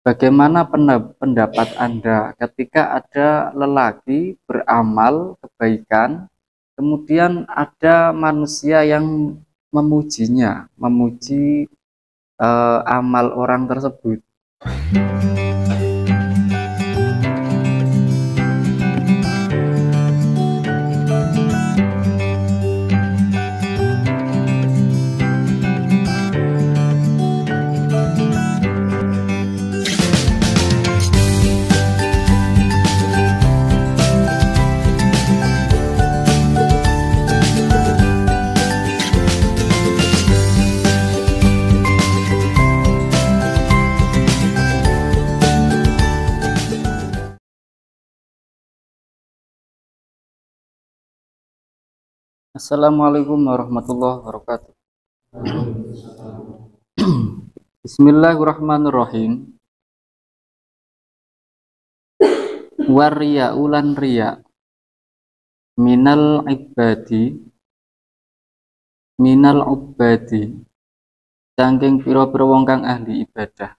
Bagaimana pendapat Anda ketika ada lelaki beramal kebaikan, kemudian ada manusia yang memujinya, memuji amal orang tersebut? Assalamualaikum warahmatullahi wabarakatuh. Bismillahirrahmanirrahim. Wariya ulan riya minal ubadi saking pira-pira wong kang ahli ibadah.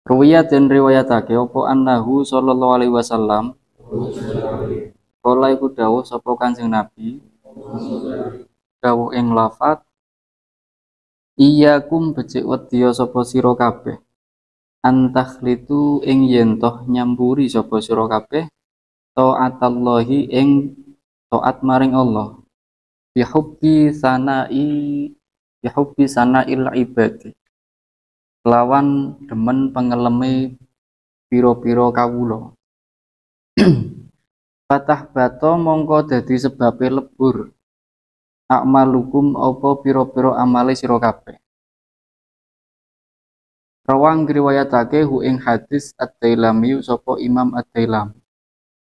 Ruwiyat dan riwayatake apa annahu sallallahu alaihi wasallam kala iku dawuh sapa Kanjeng Nabi dawuh ing lafat iyyakum becik wedya sapa sira kabeh antakhlitu ing yen toh nyampuri sapa sira kabeh taatallahi ing taat maring Allah bihubbi sana'il ibadi lawan demen pengeleme pira-pira kawula. Patah bato mongko dadi sebabe lebur akmalukum apa pira-pira amale sira kabeh. Rawang riwayatake hu ing hadis At-Tailami sapa Imam At-Tailami.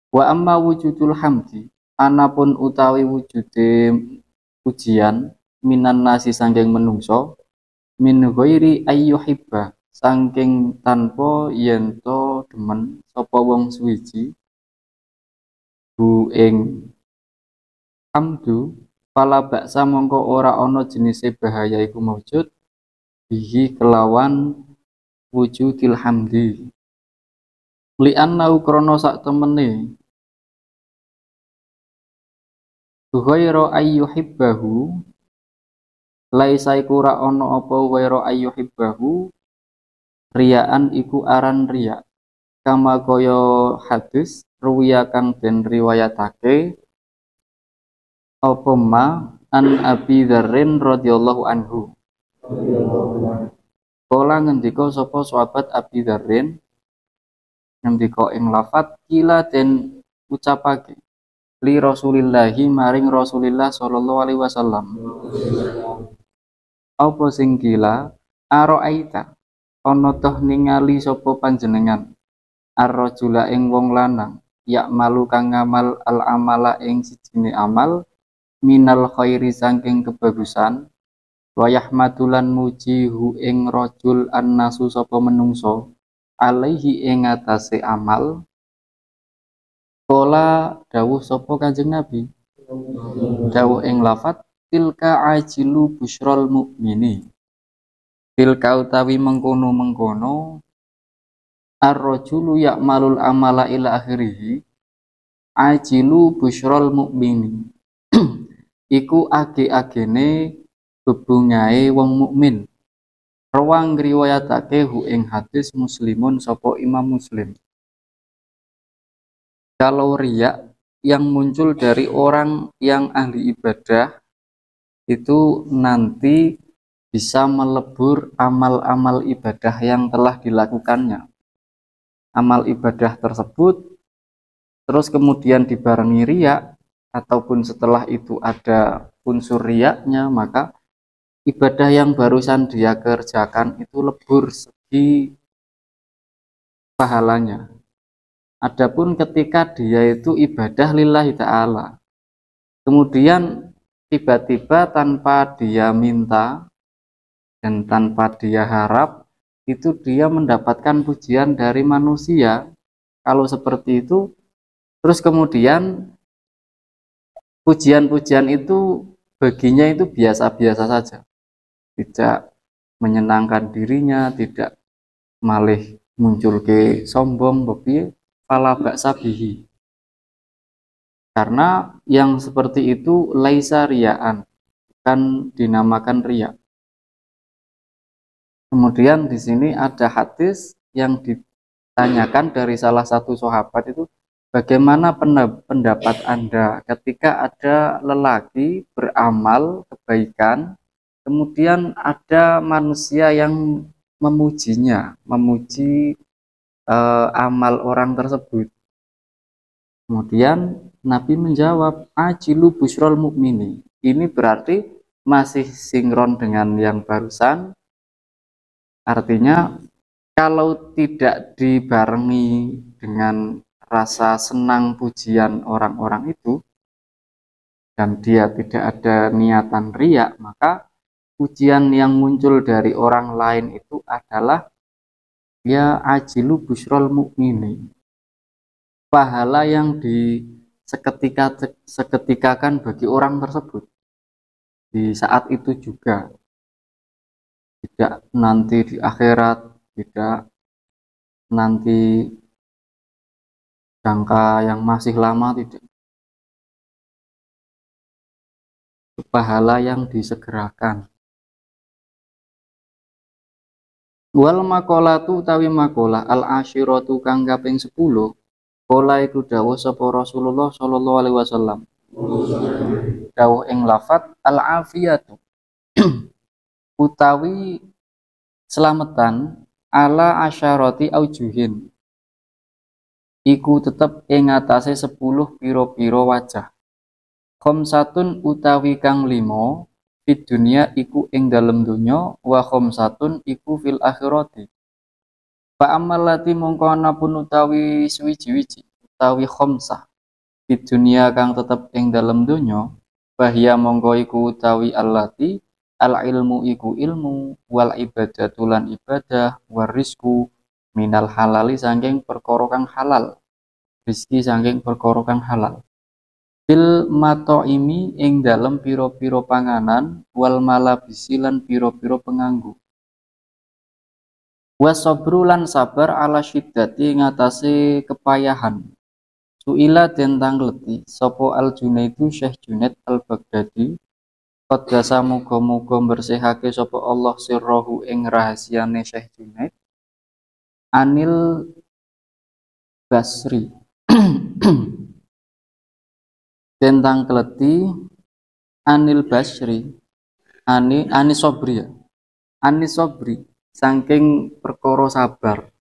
Wa amma wujudul hamdi anapun utawi wujude pujian minan nasi sangking menungso min ghairi ayyuhibba sangking tanpa yento demen sapa wong suwiji bu ing hamdu pala baksa mongko ora ana jenise bahaya iku maujud bihi kelawan wujudil hamdi li annau krana sak temene ghairu ayyuhibbahu laisa iku ora ana apa ghairu ayyuhibbahu riyaan iku aran riya kama kaya hadis ruwiya kang den riwayatake apa ma an Abi Dzarrin radhiyallahu anhu. Kala ngendika sapa sahabat Abi Dzarrin ngendika ing lafat kila den ucapake li Rasulillahi maring Rasulillah sallallahu alaihi wasallam. Apa sing kila aroaita ana toh ningali sapa panjenengan ar-rajula ing wong lanang yak malu kang ngamal al-amala ing sijine amal minal khairi saking kebagusan wa yahmadulan mujihu ing rajul annasu sapa menungso alaihi ing atase amal kala dawuh sapa Kanjeng Nabi dawuh ing lafat tilka ajilu busyral mukmini tilka utawi mengkono-mengkono ar-rajulu ya'malul amala ila akhirih ajilu busyral mukmini iku age-agene bebungahe wong mukmin. Rawang riwayatake hu ing hadis Muslimun sapa Imam Muslim. Kalau riya yang muncul dari orang yang ahli ibadah itu nanti bisa melebur amal-amal ibadah yang telah dilakukannya. Amal ibadah tersebut terus kemudian dibarengi riya ataupun setelah itu ada unsur riyanya, maka ibadah yang barusan dia kerjakan itu lebur segi pahalanya. Adapun ketika dia itu ibadah lillahi ta'ala, kemudian tiba-tiba tanpa dia minta dan tanpa dia harap, itu dia mendapatkan pujian dari manusia. Kalau seperti itu, terus kemudian pujian-pujian itu baginya itu biasa-biasa saja, tidak menyenangkan dirinya, tidak malih muncul ke sombong bepi fala ba'sa bihi. Karena yang seperti itu laisa riyaan, kan dinamakan riya. Kemudian di sini ada hadis yang ditanyakan dari salah satu sahabat itu, bagaimana pendapat Anda ketika ada lelaki beramal kebaikan, kemudian ada manusia yang memujinya, memuji amal orang tersebut. Kemudian Nabi menjawab, ajilu busrol mukmini. Ini berarti masih sinkron dengan yang barusan. Artinya kalau tidak dibarengi dengan rasa senang pujian orang-orang itu, dan dia tidak ada niatan riya, maka pujian yang muncul dari orang lain itu adalah ya ajilu busrol mukmini, pahala yang seketikakan bagi orang tersebut di saat itu juga, tidak nanti di akhirat, tidak nanti jangka yang masih lama, tidak, pahala yang disegerakan. Wal makolatu utawi makola al asyiratu kang kaping 10, kola iku dawuh sapa Rasulullah sallallahu alaihi wasallam, dawuh ing lafat al afiyatu utawi selamatan ala asyarati aujuhin iku tetep ing atase 10 piro-piro wajah. Khamsatun utawi kang 5 fid dunya iku ing dalem donya, wa khamsatun iku fil akhirati. Fa amalati mongko anapun utawi suwiji-wiji utawi khamsah fid dunya kang tetep ing dalem donya, bahya mongko iku utawi allati al ilmu iku ilmu, wal ibadatu lan ibadah, war rizku minal halali saking perkara kang halal, rizki saking perkara kang halal. Bil matoimi ing dalem piro-piro panganan, wal malabisi lan piro-piro penganggu. Wasobru lan sabar ala syiddati ngatasi kepayahan. Suila tentang leti sopo al Junaidu Syekh Junaid al Baghdadi. Qadasa muga-muga bersihake sopo Allah sirrohu ing rahasiane Syekh Junaid. Anil Basri. Tentang keleti Anil Basri, Ani Sobri ya, Ani Sobri saking perkara sabar.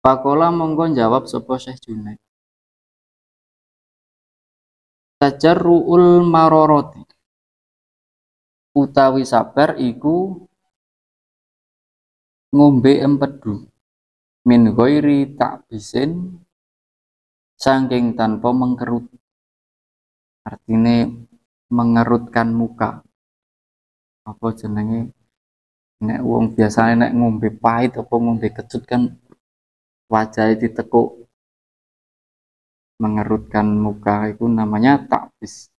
Pakola monggo jawab sapa Syekh Junaid, tajarruul maroroti utawi sabar iku ngombe empedu min ghairi ta'bisin saking tanpa mengkerut. Artinya mengerutkan muka. Apa jenenge, nek wong biasane nek ngombe pahit apa ngombe kecut kan wajah ditekuk, mengerutkan muka itu namanya takbis.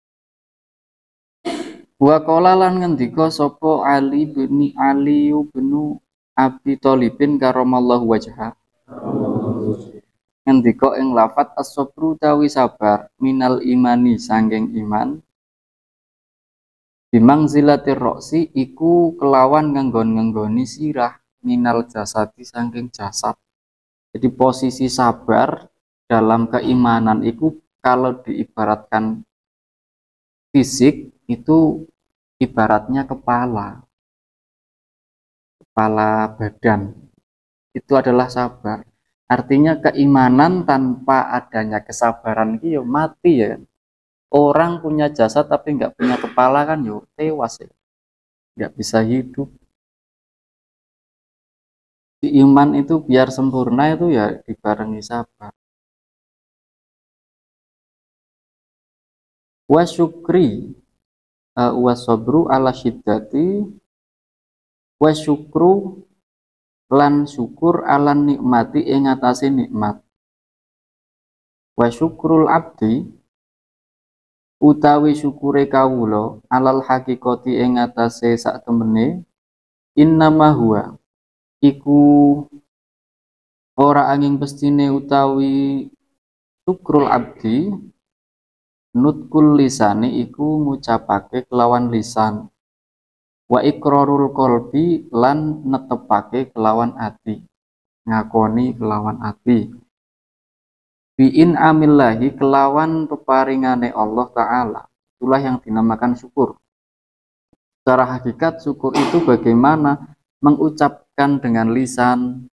Wa qala lan ngendika sapa Ali bin Abi Thalibin karamallahu wajha, ngendika ing lafat as-sabru tawi sabar minal imani sangking iman, bimang zilatir roksi iku kelawan nganggon-nganggoni sirah minal jasadi sangking jasad. Jadi posisi sabar dalam keimanan itu kalau diibaratkan fisik itu ibaratnya kepala badan itu adalah sabar. Artinya keimanan tanpa adanya kesabaran itu ya mati ya. Orang punya jasad tapi nggak punya kepala kan ya tewas ya, nggak bisa hidup. Di iman itu biar sempurna itu ya dibarengi sabar. Wasyukri wasobru ala syiddati wasyukru lan syukur ala nikmati ing atase nikmat. Wasyukrul abdi utawi syukure kawula alal hakikati ing atase sak temene innama huwa iku ora angin pestine utawi syukrul abdi nutkul lisani iku ngucapake kelawan lisan wa ikrarul qalbi lan netepake kelawan ati ngakoni kelawan ati biin amillahi kelawan peparingane Allah Ta'ala itulah yang dinamakan syukur. Secara hakikat syukur itu bagaimana mengucapkan dengan lisan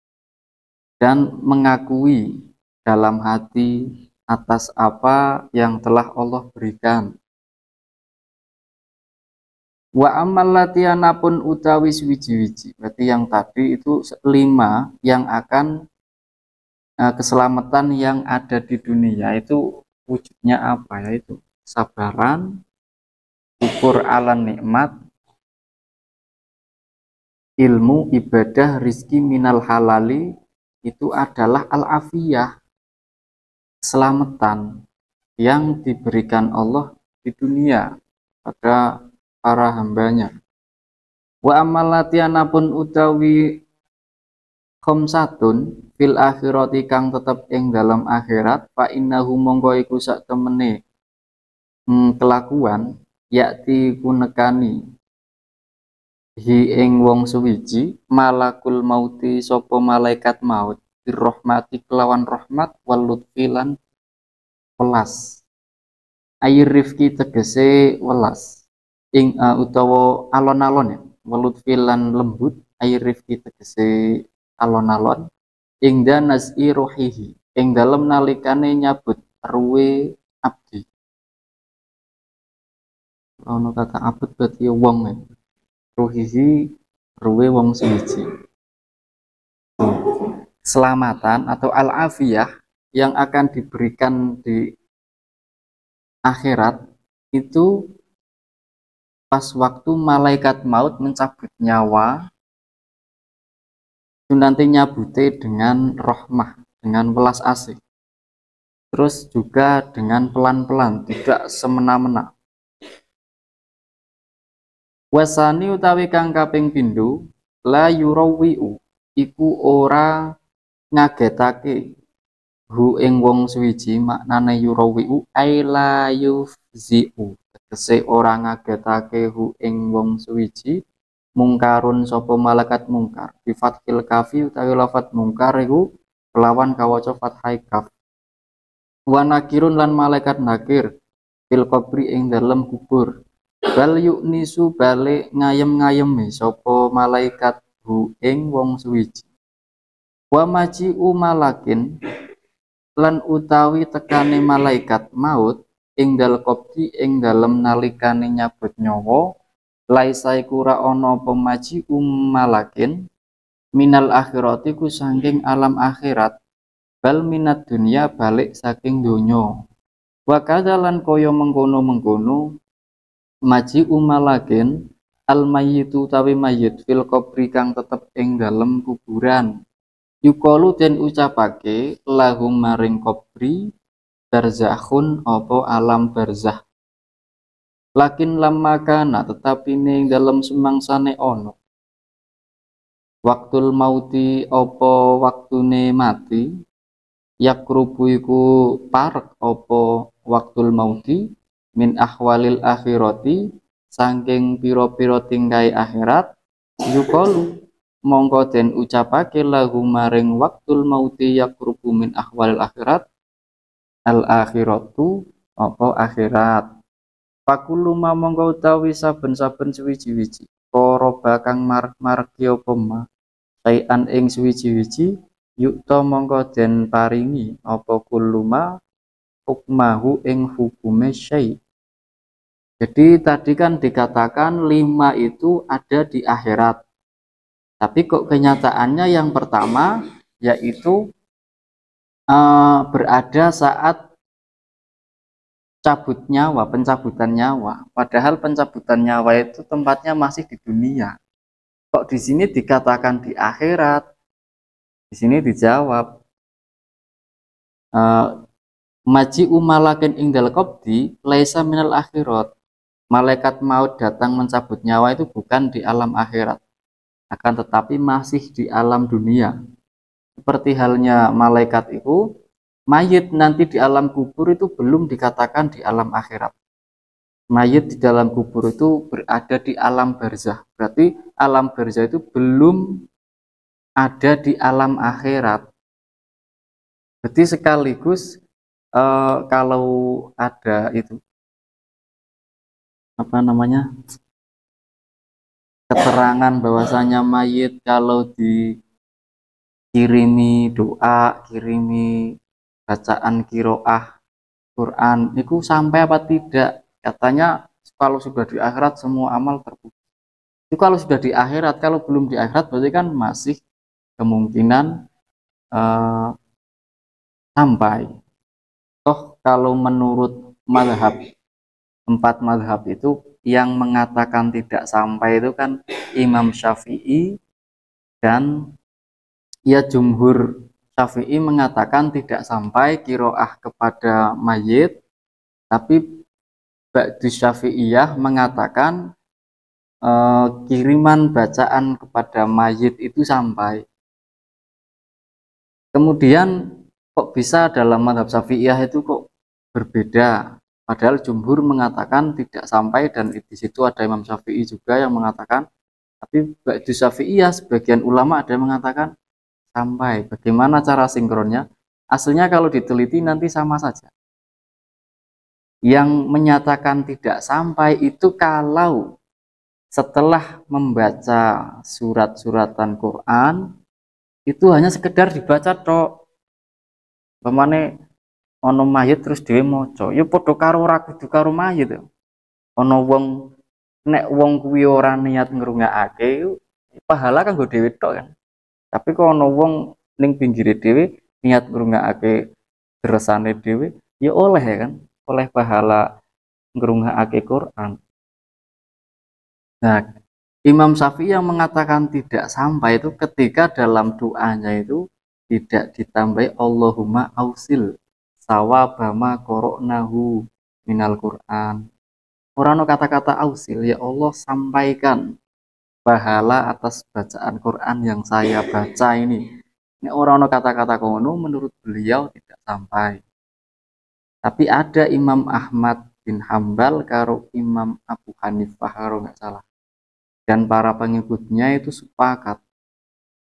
dan mengakui dalam hati atas apa yang telah Allah berikan. Wa amal latiana pun utawi wiji-wiji. Berarti yang tadi itu 5 yang akan keselamatan yang ada di dunia itu wujudnya apa? Yaitu sabaran, syukur ala nikmat, ilmu, ibadah, rizki minal halali itu adalah al-afiyah, keselamatan yang diberikan Allah di dunia pada para hambanya. Wa amal latiana pun utawi khamsatun fil akhirati kang tetep ing dalam akhirat fa innahu mongko iku sak temene kelakuan yakti kunekani hi ing wong suwiji malakul mauti sapa malaikat maut birrahmati kelawan rahmat wal lutfi lan welas ayir rifki tegese welas ing utawa alon-alon ya welut filan lembut ayir rifki tegese alon-alon ing danasi rohihi ing dalem nalikane nyabut ruwe abdi ono kata abut berarti wong ya rohihi ruwe wong suwiji keselamatan atau al-afiyah yang akan diberikan di akhirat itu pas waktu malaikat maut mencabut nyawa itu nanti nyabute dengan rahmah, dengan welas asih terus juga dengan pelan-pelan, tidak semena-mena. Wasani utawi kang kaping pindho la yurawiu iku ora ngagetake hu ing wong suwiji maknane yurawiu ai la yufziu tegese ora ngagetake hu ing wong suwiji mungkarun sapa malaikat mungkar bi fathil kafi utawi lafat mungkar iku kelawan kawaca fathai kaf wa nakirun lan malaikat nakir fil qabri ing dalem kubur bal yuknisu balik ngayem-ngayemi sapa malaikat hu ing wong suwiji wa maji'u malakin lan utawi tekane malaikat maut ing dal qabdi ing dalem nalikane nyabut nyawa laisa iku ra ana pemaji malakin minal akhirati ku saking alam akhirat bal minat dunia balik saking donya wa kadzalan kaya mengkono-mengkono maji malakin al mayyitu tawi mayit fil qabri kang tetep ing dalem kuburan yukalu den ucapake lahum maring qabri barzakhun apa alam barzah lakin lamma kana tetapi ning dalam semangsane ono waktul mauti apa waktune mati yakrubu iku parek apa waktul mauti min ahwalil akhirati saking pira-pira tingkai akhirat yukalu mongko den ucapake lagu maring waktul mauti yakrubu min ahwalil akhirat al akhiratu apa akhirat pakulu mongko utawi saben-saben suwiji-wiji koroba kang marek-mareki apa ma sayan ing suwiji-wiji yukta mongko den paringi apa kuluma hukmahu ing hukume syai. Jadi tadi kan dikatakan 5 itu ada di akhirat. Tapi kok kenyataannya yang pertama yaitu berada saat pencabutan nyawa. Padahal pencabutan nyawa itu tempatnya masih di dunia. Kok di sini dikatakan di akhirat? Di sini dijawab maji umalakin ingdal qabdi laisa minal akhirat. Malaikat maut datang mencabut nyawa itu bukan di alam akhirat. akan tetapi masih di alam dunia. Seperti halnya malaikat itu, mayit nanti di alam kubur itu belum dikatakan di alam akhirat. Mayit di dalam kubur itu berada di alam barzah. Berarti alam barzah itu belum ada di alam akhirat. Berarti sekaligus kalau ada itu apa namanya keterangan bahwasanya mayit kalau dikirimi doa, kirimi bacaan kiroah Quran, itu sampai apa tidak? Katanya kalau sudah di akhirat semua amal terpuji. Itu kalau sudah di akhirat, kalau belum di akhirat berarti kan masih kemungkinan eh, sampai. Toh kalau menurut madhab, empat madhab itu yang mengatakan tidak sampai itu kan Imam Syafi'i dan ya jumhur Syafi'i mengatakan tidak sampai kiroah kepada mayit, tapi Ba'du Syafi'iyah mengatakan kiriman bacaan kepada mayit itu sampai. Kemudian kok bisa dalam madhab Syafi'iyah itu kok berbeda? Padahal jumhur mengatakan tidak sampai dan di situ ada Imam Syafi'i juga yang mengatakan, tapi Ba'du Syafi'iyah sebagian ulama ada yang mengatakan sampai. Bagaimana cara sinkronnya? Aslinya kalau diteliti nanti sama saja. Yang menyatakan tidak sampai itu kalau setelah membaca surat-suratan Quran itu hanya sekedar dibaca tok. Pemane ono mayit terus dhewe maca. Ya padha karo ora kudu karo mayit. Ono wong nek wong kuwi ora niat ngrungokake pahala kanggo dhewe tok kan. Tapi kok ono wong ning pinggire dhewe niat ngrungokake dresane dhewe ya oleh ya kan, oleh pahala ngrungokake Quran. Nah, Imam Syafi'i yang mengatakan tidak sampai itu ketika dalam doanya itu tidak ditambahi Allahumma ausil sawabama koroknahu minal Quran. Orang kata-kata ausil, ya Allah sampaikan pahala atas bacaan Quran yang saya baca ini. Ini orang kata-kata kono menurut beliau tidak sampai. Tapi ada Imam Ahmad bin Hambal karo Imam Abu Hanifah kalau nggak salah. Dan para pengikutnya itu sepakat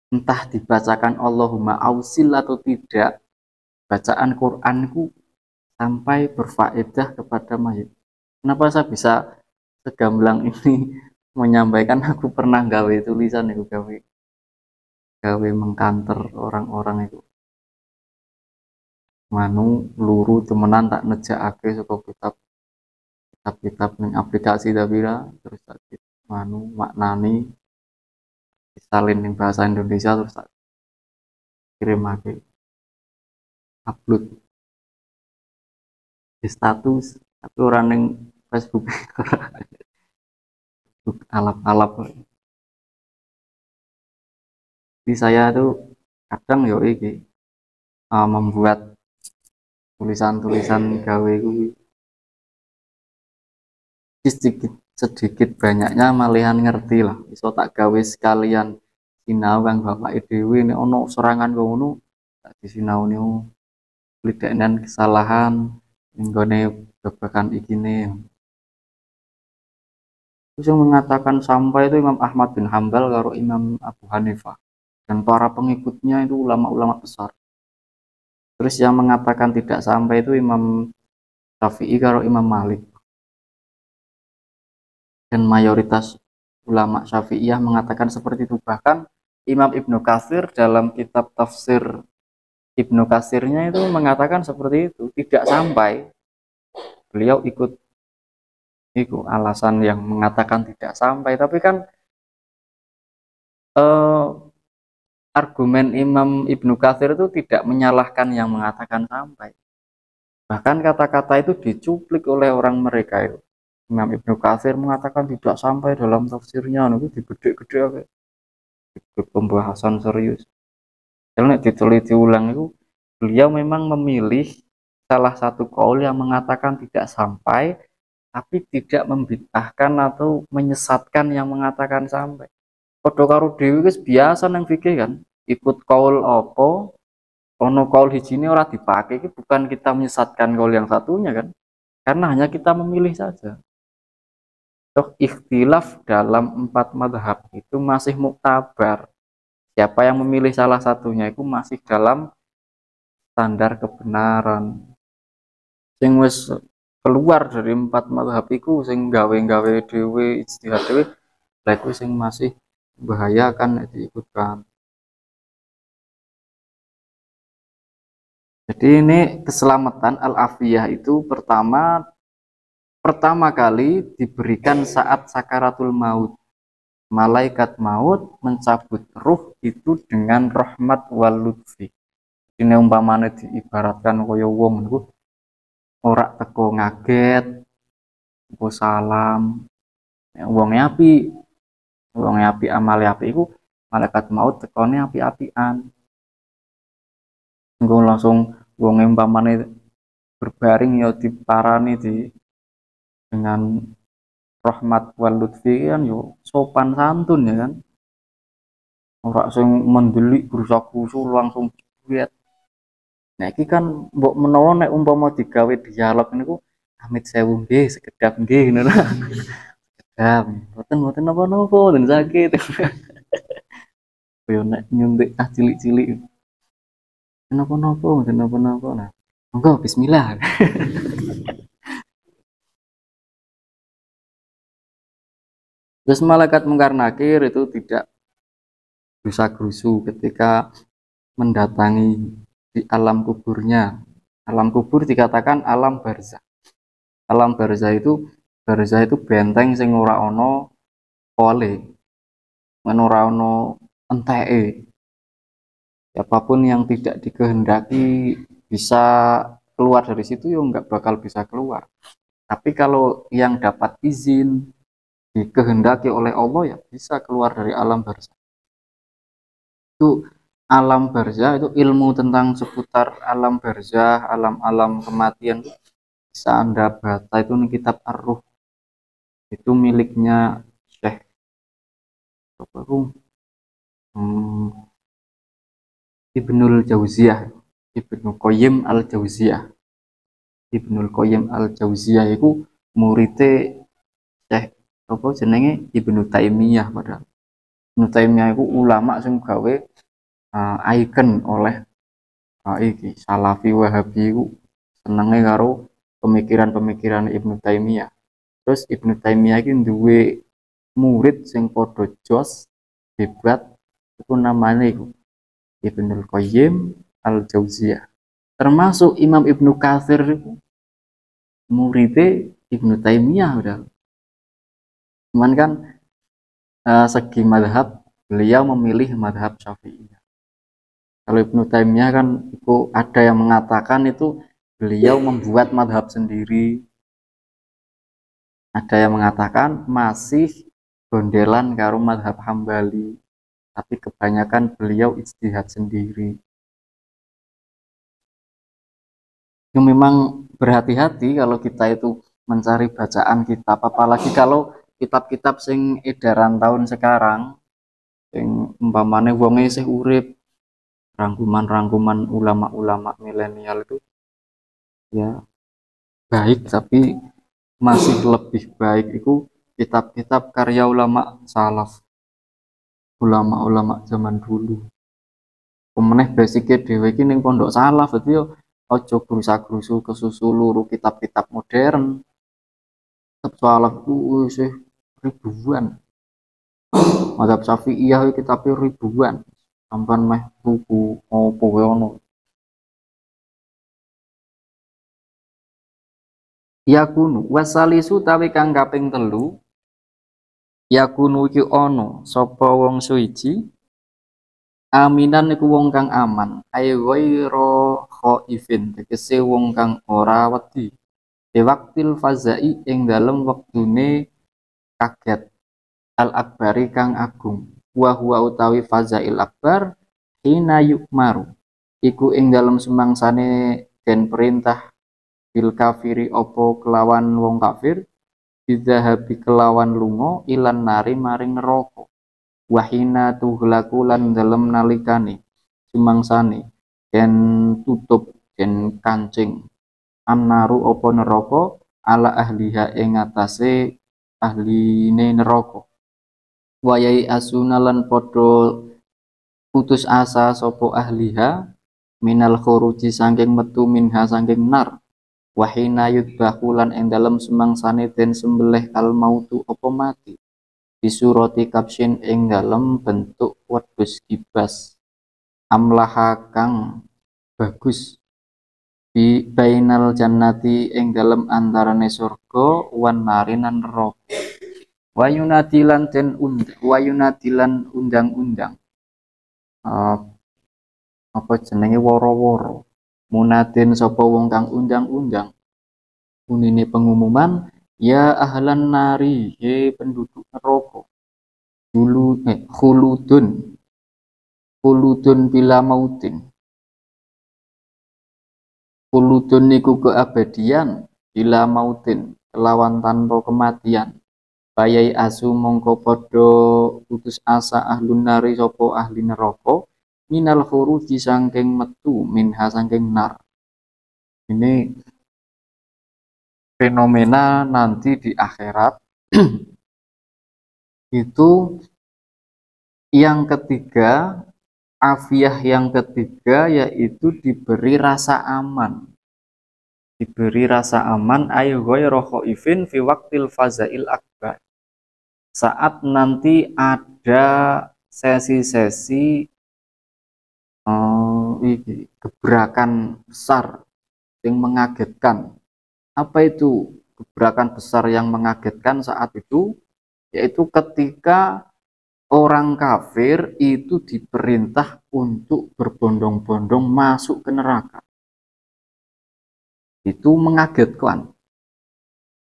entah dibacakan Allahumma ausil atau tidak, bacaan Quranku sampai berfaedah kepada mayit. Kenapa saya bisa segamblang ini menyampaikan? Aku pernah gawe tulisan itu, gawe mengkanter orang-orang itu manu luru temenan tak nejakake saka kitab ning aplikasi tabira terus tak manu maknani disalin ning bahasa Indonesia terus tak kirimake upload di status tapi orang ning Facebook alap-alap. Jadi saya tuh kadang yo iki membuat tulisan-tulisan gawe kuwi sedikit sedikit banyaknya malihan ngerti lah, iso tak gawe sekalian sinau kang bapak dhewe nek ono serangan ngono tak disinauni lidaknan kesalahan nggone babakan ikine. Terus yang mengatakan sampai itu Imam Ahmad bin Hambal karo Imam Abu Hanifah dan para pengikutnya itu ulama-ulama besar. Terus yang mengatakan tidak sampai itu Imam Syafi'i karo Imam Malik. Dan mayoritas ulama Syafi'iyah mengatakan seperti itu. Bahkan Imam Ibnu Katsir dalam kitab tafsir Ibnu Katsirnya itu mengatakan seperti itu, tidak sampai. Beliau ikut itu alasan yang mengatakan tidak sampai, tapi kan argumen Imam Ibnu Katsir itu tidak menyalahkan yang mengatakan sampai. Bahkan kata-kata itu dicuplik oleh orang mereka itu. Imam Ibnu Katsir mengatakan tidak sampai dalam tafsirnya, itu digede-gede itu pembahasan serius. Karena diteliti ulang itu, beliau memang memilih salah satu kaul yang mengatakan tidak sampai, tapi tidak membid'ahkan atau menyesatkan yang mengatakan sampai. padha karo dhewe wis biasa nang fikih kan, ikut kaul apa, ono kaul hijine ora dipakai, itu bukan kita menyesatkan kaul yang satunya kan, karena hanya kita memilih saja. Toh ikhtilaf dalam 4 madhab itu masih muktabar. Siapa yang memilih salah satunya itu masih dalam standar kebenaran. Sing wis keluar dari 4 madhab iku sing gawe-gawe dhewe ijtihad dhewe, lha iku sing masih membahayakan nek diikutkan. Jadi ini keselamatan al-afiyah itu pertama kali diberikan saat sakaratul maut. Malaikat maut mencabut ruh itu dengan rahmat wal lutfi. Ini umpamane diibaratkan kaya wong niku ora teko ngaget, engko salam. Wong api amale api iku malaikat maut tekone api-apian. Engko langsung wong umpamane berbaring ya diparani dengan rahmat wal lutfi kan yo sopan santun ya kan. Ora sing mendelik grusak-grusu langsung duet. Nah iki kan mbok menawa nek umpama digawe dialog niku amit sewu nggih sekedap nggih ngono. Sekedap. Mboten napa-napa mboten sakit. Yo nek nyuntik cilik-cilik. Napa-napa mboten napa-napa. Nah, monggo bismillah. Terus malaikat mungkar nakir itu tidak bisa gerusu ketika mendatangi di alam kuburnya. Alam kubur dikatakan alam barzah. Alam barzah itu benteng sing ora ana pole, ora ana enteke. Siapapun yang tidak dikehendaki bisa keluar dari situ ya nggak bakal bisa keluar. Tapi kalau yang dapat izin dikehendaki oleh Allah ya bisa keluar dari alam barzah. Itu alam barzah itu ilmu tentang seputar alam barzah, alam-alam kematian bisa Anda baca itu nih kitab Ar-Ruh. Itu miliknya Syekh Ibnul Jauziyah, Ibnu Qayyim al-Jauziyah. Ibnul Qayyim al-Jauziyah itu muridé Syekh apa jenenge Ibnu Taimiyah padahal. Ibnu Taimiyah itu ulama sing gawe icon oleh iki Salafi Wahabi iku senenge karo pemikiran-pemikiran Ibnu Taimiyah. Terus Ibnu Taimiyah iki duwe murid sing padha jos hebat itu namanya iku Ibnul Qayyim al-Jauziyah. Termasuk Imam Ibnu Katsir itu muridnya Ibnu Taimiyah udah. Cuman kan segi madhab beliau memilih madhab Syafi'iyah. Kalau Ibnu Taimiyah kan itu ada yang mengatakan itu beliau membuat madhab sendiri. Ada yang mengatakan masih gondelan karo madhab Hambali. Tapi kebanyakan beliau ijtihad sendiri. Yang memang berhati-hati kalau kita itu mencari bacaan kitab, apalagi kalau kitab-kitab sing edaran tahun sekarang, sing umpamane wonge isih urip, rangkuman-rangkuman ulama-ulama milenial itu ya baik, tapi masih lebih baik itu kitab-kitab karya ulama salaf, ulama-ulama zaman dulu. Kemeneh basicnya dhewe iki ning pondok salaf berarti yo aja grusa-grusu kesusu luru kitab-kitab modern. Kitab salaf ku isih ribuan. Mazhab Syafi'iyah kitabnya ribuan. Sampan meh tuku opo wae ono. Yakunu wasalisu tawi kang kaping 3 yakunu iki ono sapa wong suci aminan iku wong kang aman ay ghairu khaifin tegese wong kang ora wedi di waktil fazai ing dalem wektune kaget al akbari kang agung wa huwa utawi fazail akbar hina yukmaru iku ing dalem semangsane den perintah bil kafiri opo kelawan wong kafir bidahabi kelawan lunga ilan nari maring neraka wahina tughlaku lan dalem nalikane sumangsane den tutup den kancing annaru apa neraka ala ahliha ing atase ahline neraka wayai asuna lan padha putus asa sapa ahliha minal khuruji saking metu minha saking nar wahina yudbahu lan ing dalem sumangsane den sembelih al mautu apa mati disurati kapsin ing dalem bentuk wedhus kibas amlaha kang bagus di bainal jannati ing dalem antarane surga wan narinan neraka wayunadilan wayunadilan undang-undang apa jenenge woro-woro munadin sapa wong kang undang-undang unine pengumuman ya ahlan nari he penduduk neraka dulu khuludun bila mautin khuludun niku keabadian bila mautin kelawan tanpa kematian bayai asu mongko padha putus asa ahlun nari sapa ahli neraka minal khuruji saking metu minha saking nar. Ini fenomena nanti di akhirat itu yang ketiga, afiah yang ketiga yaitu diberi rasa aman. Diberi rasa aman ayu ghairu khaifin fi waqtil fazail akbar. Saat nanti ada sesi-sesi gebrakan besar yang mengagetkan. Apa itu gebrakan besar yang mengagetkan saat itu? Yaitu ketika orang kafir itu diperintah untuk berbondong-bondong masuk ke neraka. Itu mengagetkan.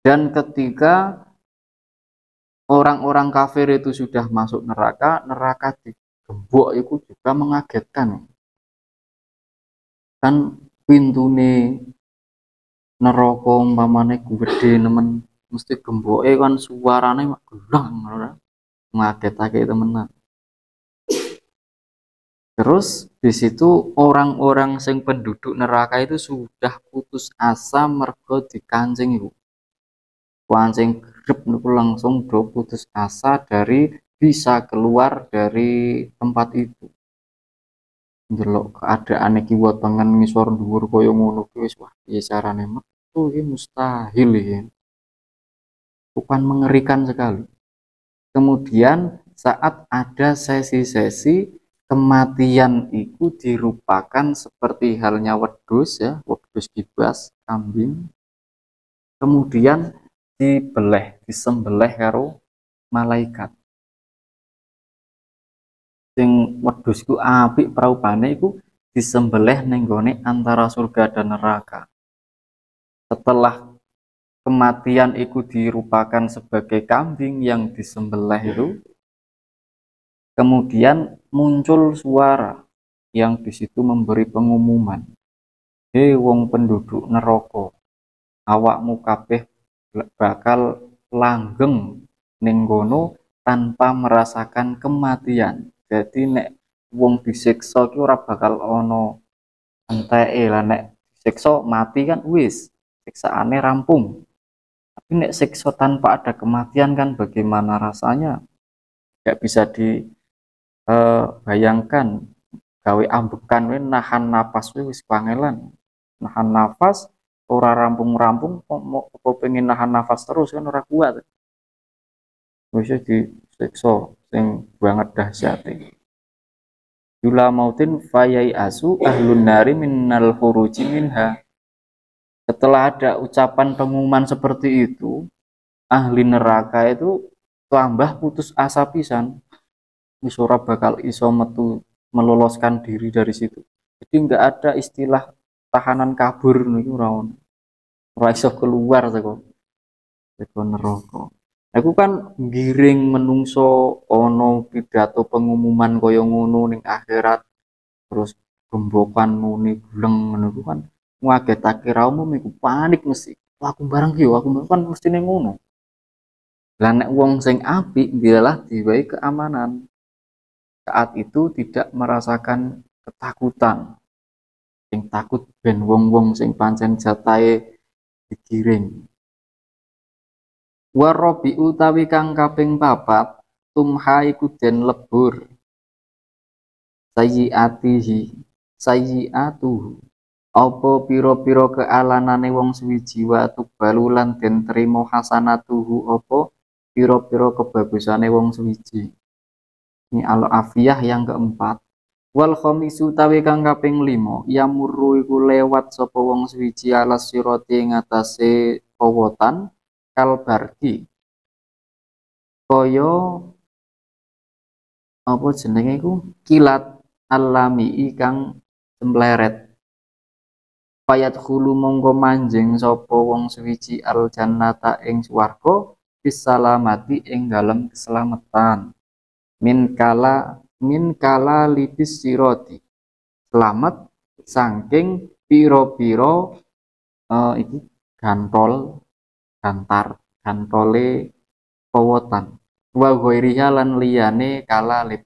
Dan ketika orang-orang kafir itu sudah masuk neraka, neraka digembok itu juga mengagetkan. Kan pintune neraka umpamane gede nemen mesti gemboke kan suarane mak gelang ngagetake temenan. Terus di situ orang-orang sing penduduk neraka itu sudah putus asa mergo dikancing iku. Kancing grep niku langsung do putus asa dari bisa keluar dari tempat itu. Ndelok keadaane kiwa tengen ngisor dhuwur kaya ngono ki wis wah piye carane metu iki mustahil iki. Bukan mengerikan sekali. Kemudian saat ada sesi-sesi kematian itu dirupakan seperti halnya wedhus ya, wedhus kibas, kambing. Kemudian disembelih karo malaikat. Sing wedhus ku apik praupane iku disembelih ning gone antara surga dan neraka. Setelah kematian itu dirupakan sebagai kambing yang disembelih itu, kemudian muncul suara yang di situ memberi pengumuman, hei wong penduduk neraka, awakmu kabeh bakal langgeng ning kono tanpa merasakan kematian. Jadi nek wong disiksa ki ora bakal ana enteke lah, nek disiksa mati kan wis siksaane rampung. Tapi nek siksa tanpa ada kematian kan bagaimana rasanya? Gak bisa dibayangkan. Gawe ambekan we nahan napas we wis kangelan. Nahan nafas ora rampung-rampung apa pengen nahan nafas terus kan ora kuat. Wis disiksa sing banget dahsyate. Yula mautin fayai asu ahlun nari minnal khuruji minha. Setelah ada ucapan pengumuman seperti itu, ahli neraka itu tambah putus asa pisan. Wis ora bakal iso metu meloloskan diri dari situ. Jadi enggak ada istilah tahanan kabur niku ora ono. Ora iso keluar saka neraka. Aku kan giring menungso ono pidato pengumuman kaya ngono ning akhirat, terus gembokan muni gleng ngono kan ngagetake ra umum iku panik mesti. Wah, aku bareng yo, aku kan mesti ning ngono. Lah nek wong sing apik dialah diwai keamanan. saat itu tidak merasakan ketakutan. Sing takut ben wong-wong sing pancen jatahe digiring. Warobi utawi kang kaping papat tumha iku den lebur sayyiatihi sayyiatuhu apa pira-pira kealanane wong suwiji wa tubalu lan den trima hasanatuhu apa pira-pira kebagusane wong suwiji. Ini al afiyah yang keempat. Wal khamisu tawi kang kaping 5 yamurru iku lewat sapa wong suwiji alas sirati ing atase pawotan kalbarki kaya apa jenenge iku kilat alami kang sempleret payat hulu mongko manjing sapa wong suwiji al jannata ing swarga bisalamati ing dalem keselamatan min kala libis siroti selamat saking piro-piro iki gantole pawotan wa ghairiha lan liyane kala lib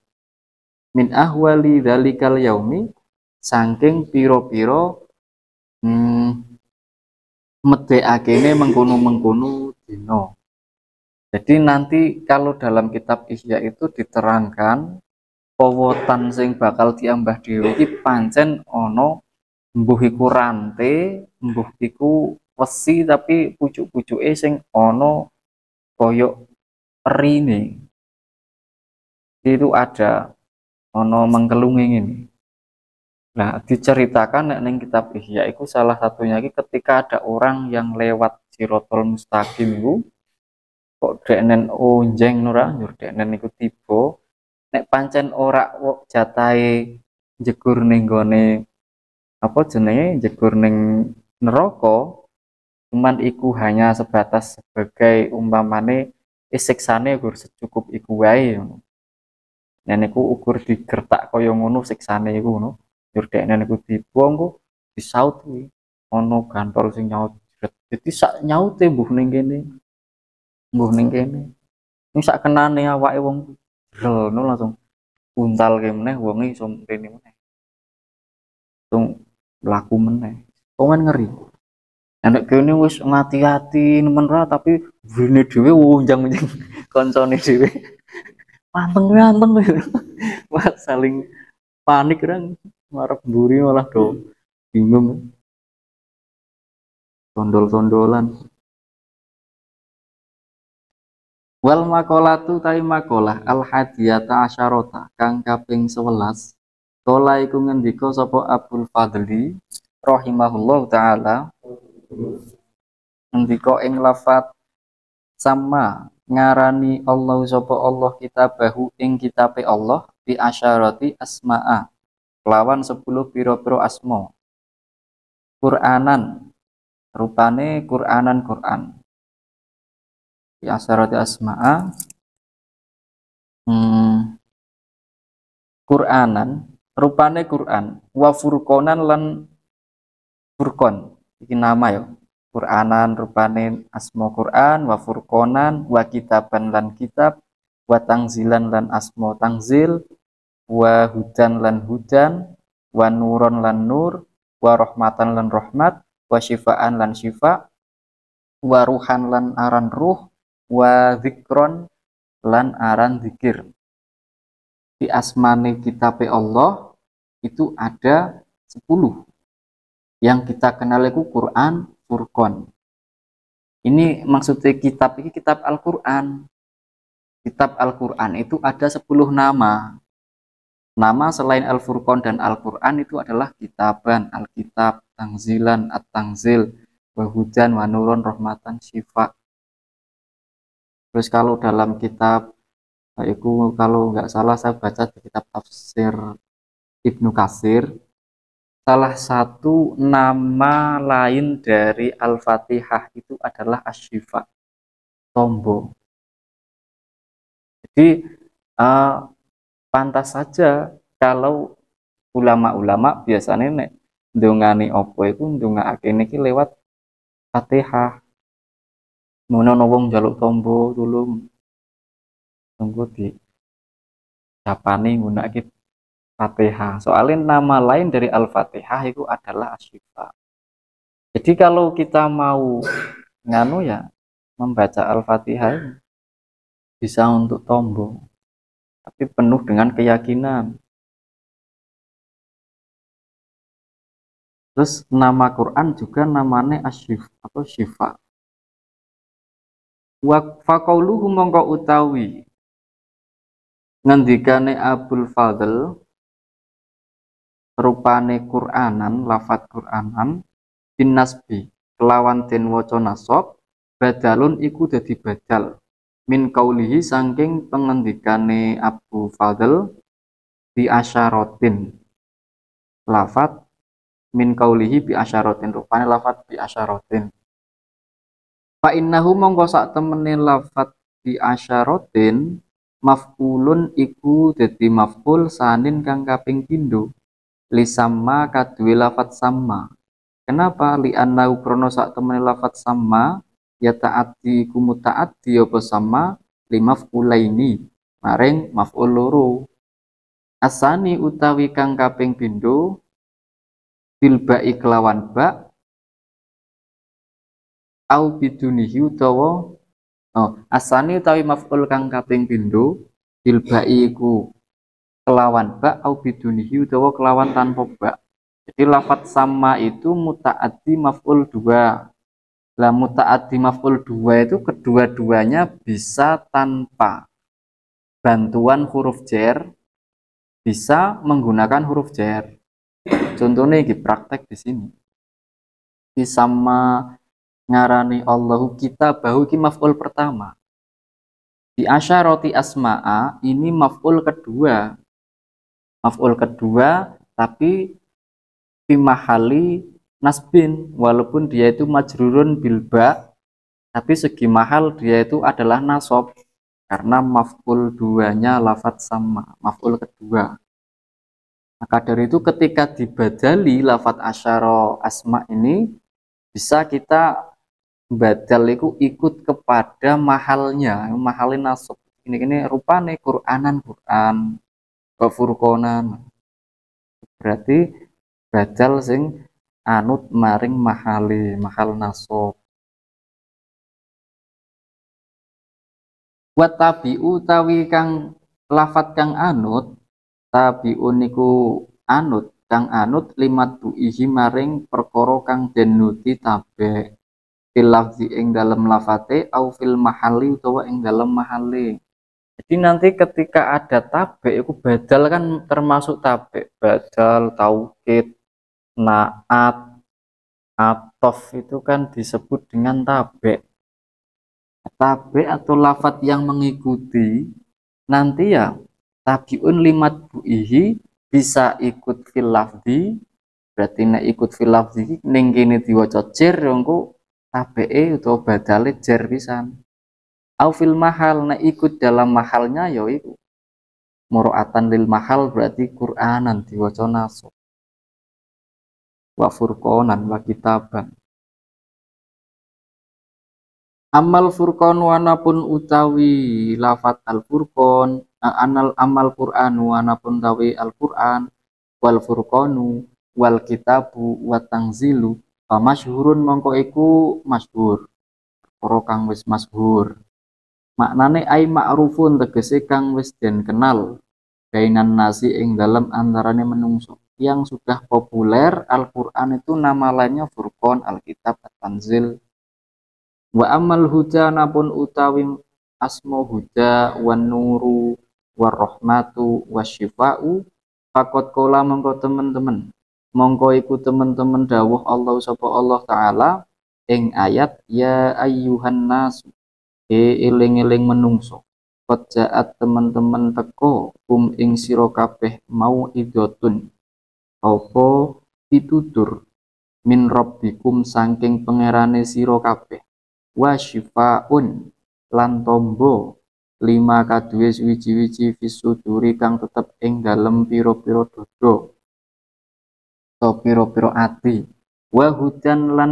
min ahwali dzalikal yaumi saking piro-piro medekakene mengkono-mengkono dina. Jadi nanti kalau dalam kitab Ihya itu diterangkan pawotan sing bakal diambah dhewe iki pancen ana mbuh iku rante, mbuh iku wesi tapi pucuk-pucuke sing ana koyok erine. Itu ada ana mengkelunge ngene. Nah, diceritakan nek ning kitab Ihya iku salah satunya iki ketika ada orang yang lewat Sirotol Mustaqim iku kok deknen onjeng ora nyur deknen iku tiba nek pancen ora jatahe jegur ning gone apa jenenge jegur ning neraka cuman iku hanya sebatas sebagai umpamane siksane gur secukup iku wae ngono. Nek niku ukur digertak kaya ngono siksane iku ngono. Nyur dekne niku tiba engko disaut kuwi ana gantol sing nyaut. Dadi sak nyaute mbuh ning kene. Mbuh ning kene. Ning sak kenane awake wong ngono langsung untal ke meneh wonge iso rene meneh. Langsung mlaku meneh. Komen ngeri. Nek kene wis ngati-ati nemen ra tapi brine dhewe wonjang-wonjang kancane dhewe. Anteng. Wah, saling panik kan marep mburi malah do bingung. Sondol-sondolan. Wal makolatu tai makolah al hadiyata asyarota kang kaping 11 kala iku ngendika sapa Abdul Fadli rahimahullah taala ngendika ing lafat sama ngarani Allah sapa Allah kitabahu ing kitabe Allah bi asyarati asma'a lawan 10 pira-pira asma Qur'anan rupane Qur'an bi asyarati asma'a Qur'anan rupane Qur'an wa furqonan lan furqon iki nama ya Qur'anan rupane asma Qur'an wa furqonan wa kitaban lan kitab wa tangzilan lan asma tangzil wa hudan lan hudan wa nuron lan nur wa rahmatan lan rahmat wa syifaan lan syifa wa ruhan lan aran ruh wa zikron lan aran zikir. Di asmane kitabe Allah itu ada 10 yang kita kenal itu Quran, Furqan. Ini maksudnya kitab ini kitab Al-Quran. Kitab Al-Quran itu ada 10 nama. Nama selain Al-Furqan dan Al-Quran itu adalah kitaban, Alkitab, Tangzilan, At-Tangzil, Wahudan, Wanuron, Rahmatan, Syifa. Terus kalau dalam kitab itu kalau nggak salah saya baca di kitab tafsir Ibnu Katsir, salah satu nama lain dari Al-Fatihah itu adalah Asy-Syifa, tombo. Jadi pantas saja kalau ulama-ulama biasanya nek ndongani opo iku ndongake niki lewat Fatihah. Mono wong njaluk tombo tulung tunggu Japane nggunakake Fatihah. Soalnya nama lain dari Al-Fatihah itu adalah Asy-Syifa. Jadi kalau kita mau nganu ya membaca Al-Fatihah bisa untuk tombo, tapi penuh dengan keyakinan. Terus nama Quran juga namanya Asy-Syifa atau Syifa. Wa faqauluhu mongko utawi ngendikane Abul Fadl rupane Qur'anan, lafat Qur'anan bin nasbi kelawan den waca nasab badalun iku dadi badal min kaulihi saking pengendikane Abu Fadl bi asyaratin lafat min kaulihi bi asyaratin rupane lafat bi asyaratin fa innahu mongko sak temene lafat bi asyaratin maf'ulun iku dadi maf'ul sanin kang kaping pindho lisamma kaduwe lafat sama. Kenapa? Li'annahu krono sak temene lafat sama ya ta'addi iku muta'addi apa sama limaf'ulaini maring maf'ul loro. Asani utawi kang kaping pindho bil ba'i kelawan ba au bidunihi utawa asani utawi maf'ul kang kaping pindho bil ba'i iku kelawan ba au bidunihi utawa kelawan tanpa ba. Jadi lafat sama itu muta'addi maf'ul 2. Lah muta'addi maf'ul 2 itu kedua-duanya bisa tanpa bantuan huruf jar, bisa menggunakan huruf jar. Contohnya ini praktek di sini. Di sama ngarani Allahu kitabahu ki maf'ul pertama. Di asyarati asma'a ini maf'ul kedua. Maf'ul kedua tapi fi mahali nasbin, walaupun dia itu majrurun bilba tapi segi mahal dia itu adalah nasab karena maf'ul duanya lafat sama, maf'ul kedua. Maka dari itu ketika dibadali lafat asyara asma ini bisa kita badal itu ikut kepada mahalnya, mahalin nasab. Ini rupane Qur'anan Qur'an, Furqanan. Berarti badal sing anut maring mahal nasab. Wa tabi'u tawi kang lafat kang anut tabi'un niku anut kang anut limat du'ihi maring perkara kang denuti tabe fil lafzi ing dalem lafate au fil mahali utawa ing dalem mahale. Jadi nanti ketika ada tabe itu badal kan termasuk tabe, badal, taukid, naat, atof itu kan disebut dengan tabe. Tabe atau lafat yang mengikuti nanti ya tabiun limat buihi bisa ikut fil lafzi, berarti nek ikut fil lafzi ning kene diwaca jar engko tabe utawa badale jar pisan. Au fil mahal nek ikut dalam mahalnya ya iku muroatan lil mahal berarti Qur'anan diwaca nasab. Wa furqanan wa kitaban. Amal furqan wanapun utawi lafat al furqan amal Qur'an wanapun utawi al Qur'an wal furqanu wal kitabu wa tangzilu masyhurun mongko iku masyhur ora kang wis masyhur maknane ai ma'rufun tegese kang wis den kenal bainan nasi ing dalam antarane menungso yang sudah populer Al-Qur'an itu nama lainnya Furqan, Alkitab, At-Tanzil. Wa amal huda napun utawi asma huda wan nuru war rahmatu wasyifa'u fakot kola mongko temen-temen mongko iku temen-temen dawuh Allah sapa Allah taala ing ayat ya ayyuhan nas eling-eling menungso qad ja'at temen-temen teko ing sira kabeh mau idotun apa pitutur min rabbikum saking pangerane sira kabeh wa syifaun lan tombo lima kaduwe wiji-wiji fisuduri kang tetep ing dalem pira-pira dodo atau pira-pira ati wa hudan lan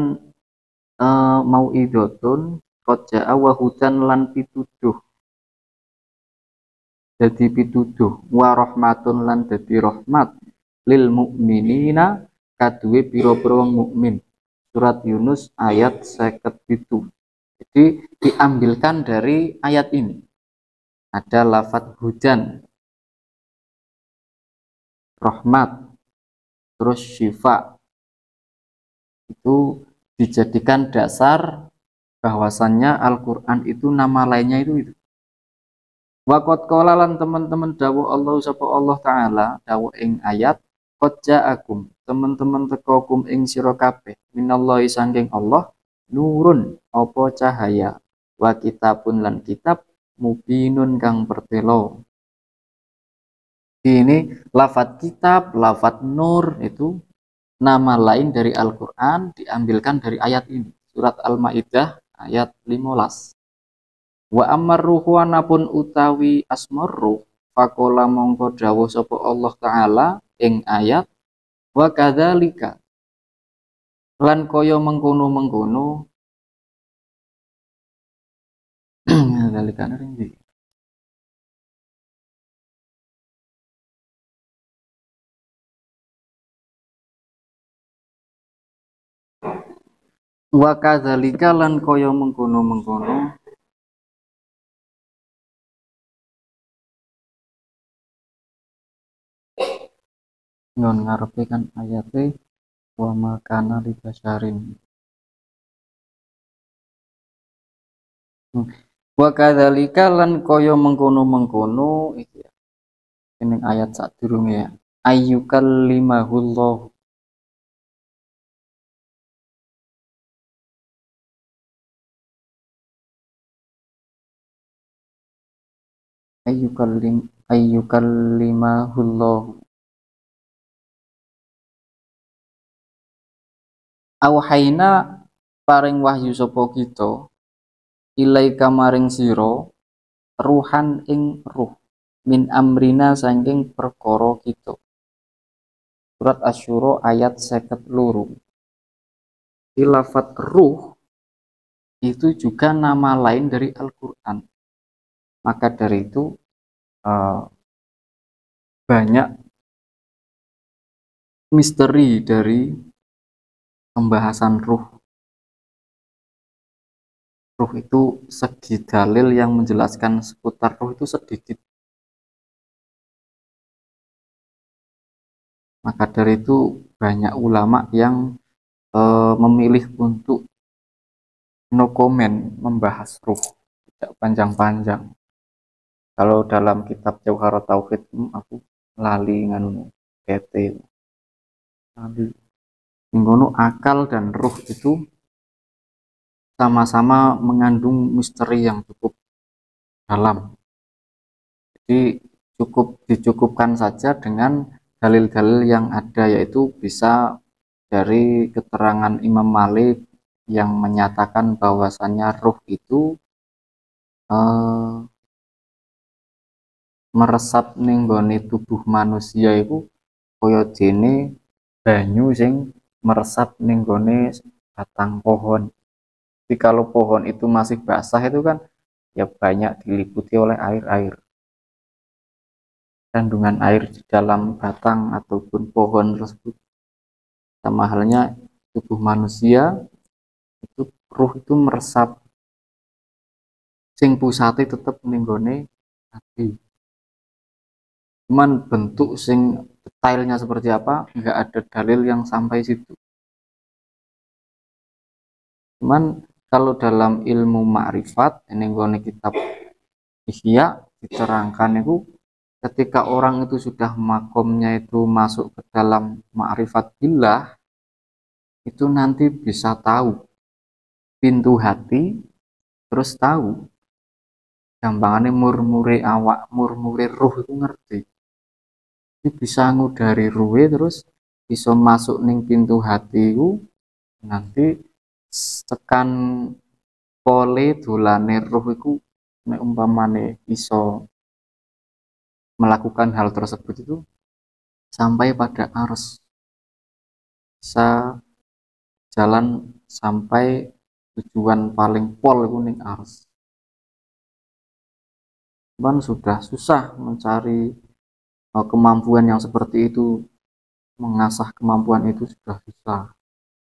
mau idotun koja wa hudan lan pituduh dadi pituduh, wa rahmatun lan dadi rahmat lil mukminina kaduwe pira-pira wong mukmin. Surat Yunus ayat 57. Jadi diambilkan dari ayat ini. Ada lafadz hujan, rahmat, terus syifa. Itu dijadikan dasar bahwasannya Al-Qur'an itu nama lainnya itu. Waqat qala lan teman-teman dawuh Allah sapa Allah taala dawuh ing ayat qad ja'akum teman-teman tekokum ing sira kabeh minallahi sangking Allah nurun apa cahaya wa kitabun lan kitab mubinun kang pertelo. Ini lafadz kitab, lafadz nur itu nama lain dari Al-Qur'an diambilkan dari ayat ini. Surat Al-Maidah ayat 15. Wa ammar ruhu anapun utawi asmar ruh faqala mongko dawuh sapa Allah taala ing ayat wa kadzalika lan kaya mengkono-mengkono kadzalika ndi wa kadzalika lan kaya mengkono-mengkono ngon ngarepe kan ayate wa makana li basyarin. Wa kadzalika lan kaya mengkono-mengkono iki ya. Ini ayat sadurunge ya. Ayyukallimahullah ayyukallimahullah awhayna paring wahyu sapa kita ilaika maring sira ruhan ing ruh min amrina saking perkara kita. Surat Asy-Syura ayat 52. Lafadz ruh itu juga nama lain dari Al-Qur'an. Maka dari itu banyak misteri dari pembahasan ruh. Ruh itu segi dalil yang menjelaskan seputar ruh itu sedikit. Maka dari itu banyak ulama yang memilih untuk no comment membahas ruh, tidak panjang-panjang. Kalau dalam kitab Jauharat Tauhid aku lali nganu PT. Lali. Ngono akal dan ruh itu sama-sama mengandung misteri yang cukup dalam. Jadi dicukupkan saja dengan dalil-dalil yang ada, yaitu bisa dari keterangan Imam Malik yang menyatakan bahwasannya ruh itu meresap ning gone tubuh manusia itu kaya dene banyu sing meresap ning gone batang pohon. Jadi kalau pohon itu masih basah itu kan ya banyak diliputi oleh air-air. Kandungan air di dalam batang ataupun pohon tersebut. Sama halnya tubuh manusia itu ruh itu meresap sing pusate tetep ning gone ati. Cuman bentuk sing detailnya seperti apa nggak ada dalil yang sampai situ. Cuman kalau dalam ilmu ma'rifat ini gone kitab Ihya diterangkan itu ketika orang itu sudah makomnya itu masuk ke dalam ma'rifat billah itu nanti bisa tahu pintu hati, terus tahu gampangannya murmure awak, murmure ruh itu ngerti. Ini bisa ngudari ruwe terus bisa masuk ning pintu hati itu nanti tekan pole dolane ruh itu nek umpamane iso melakukan hal tersebut itu sampai pada ars, bisa jalan sampai tujuan paling pol itu ning ars. Cuman sudah susah mencari kemampuan yang seperti itu, mengasah kemampuan itu sudah susah.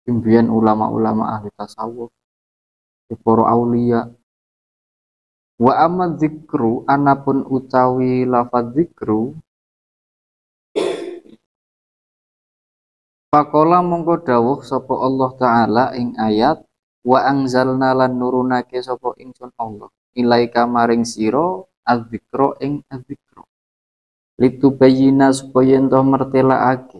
Imbian ulama-ulama ahli tasawuf, para aulia. Wa amma dzikru anapun utawi lafaz dzikru, faqala mongko dawuh sapa Allah taala ing ayat, wa anzalna lan nurunake sapa ingsun Allah ilaika maring sira adzikra ing adzikra litubayyina supaya ento mertelaake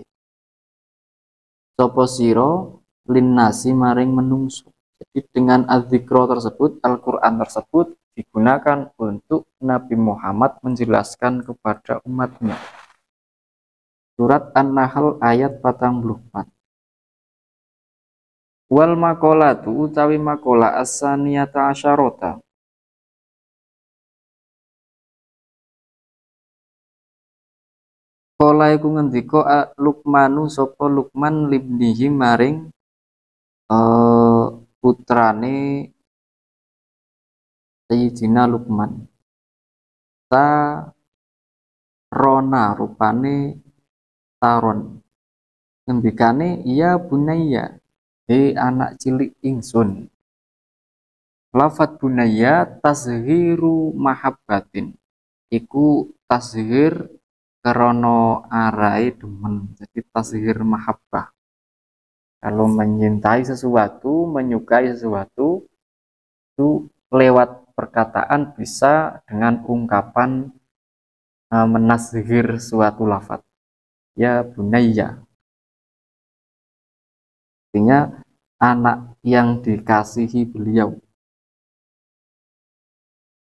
sapa sira linnasi maring menungso. Jadi dengan adzikra tersebut, Al-Qur'an tersebut digunakan untuk Nabi Muhammad menjelaskan kepada umatnya. Surat An-Nahl ayat 44. Wal maqalatu utawi maqala as-saniyata asyarata. Kala iku ngendika Luqmanu sapa Luqman libnihi maring putrane Sayyidina Luqman. Rona rupane taron. Ngendikane ya bunaya, he anak cilik ingsun. Lafat bunaya tazhiru mahabbatin. Iku tazhir karena arai demen. Jadi tazhir mahabbah. Kalau menyintai sesuatu, menyukai sesuatu, itu lewat perkataan bisa dengan ungkapan menazhir suatu lafaz. Ya bunaya. Artinya anak yang dikasihi beliau.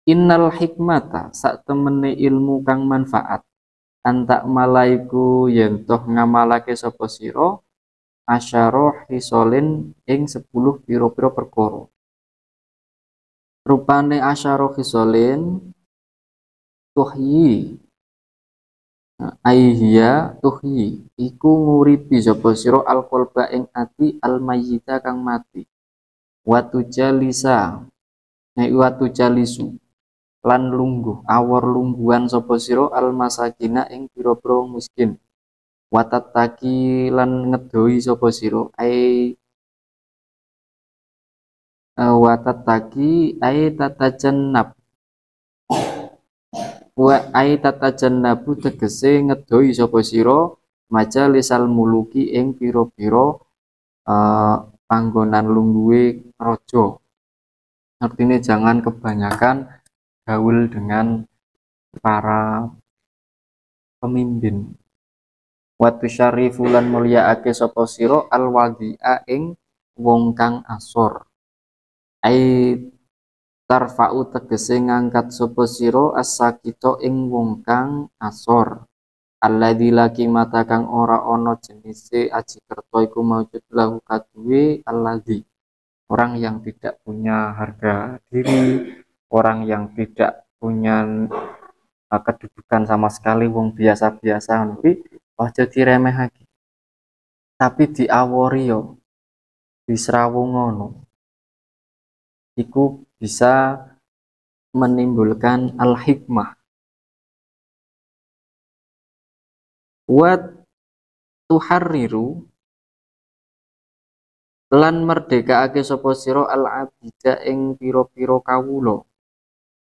Innal hikmata sak temene ilmu kang manfaat antak malaiku yen toh ngamalake sapa sira asyara hisolin ing 10 pira-pira perkara. Rupane asyara hisolin tuhyi aihya tuhyi iku nguripi sapa sira alqalba ing ati almayyita kang mati. Watu jalisa watu jalisu lan lungguh awor lungguhan sapa sira almasakina ing pira-pira miskin. Watataki lan ngedoi sapa sira watataki tatajannab wa tatajannabu tegese ngedoi sapa sira majalisal muluki ing pira-pira panggonan lungguhe raja. Artinya jangan kebanyakan gaul dengan para pemimpin. Watu syarifu lan mulyaake sapa sira alwadhi'a ing wong kang asor. Ai tarfa'u tegese ngangkat sapa sira as-sakita ing wong kang asor. Alladzi laki mata kang ora ana jenise aji kerta iku maujud lahu kaduwe alladzi. Orang yang tidak punya harga diri, orang yang tidak punya kedudukan sama sekali, wong biasa-biasa tapi aja diremehake. Tapi diawori yo, disrawung ngono. Iku bisa menimbulkan al-hikmah. Wa tuharriru lan merdekaake sapa sira al-abida ing pira-pira kawula.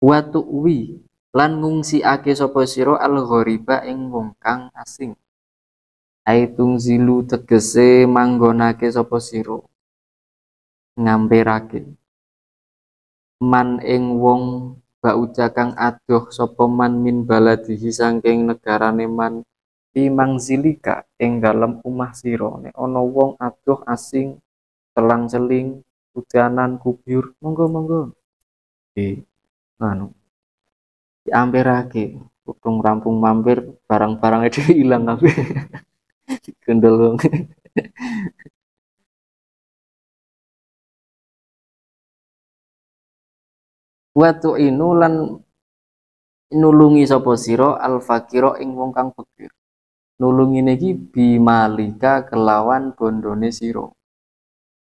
Wa tuwi lan ngungsiake sapa sira al-ghariba ing wong kang asing. Aitung zilu tegese manggonake sapa sira ngamperake man ing wong bauja kang adoh sapa man min baladihi saking negarane man di mangzilika ing dalem omah sira. Nek ana wong adoh asing telang-celing udanan kubyur monggo-monggo di anu diamperake kutung rampung mampir barang-barang itu hilang kabeh. Gendel wong. Watu inu lan nulungi sapa sira al fakira ing wong kang fakir. Nulungi niki bimalika kelawan bondone sira.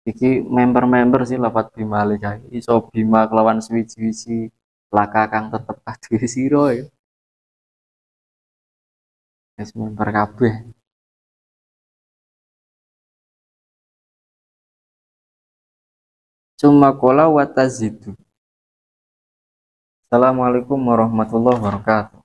Iki member-member sih lafat bimalika. Iso bima kelawan suwi-suwi laka kang tetep kaduwe sira ya. Wis mimbar kabeh. Summa qala wa tazidu. Assalamualaikum warahmatullahi wabarakatuh.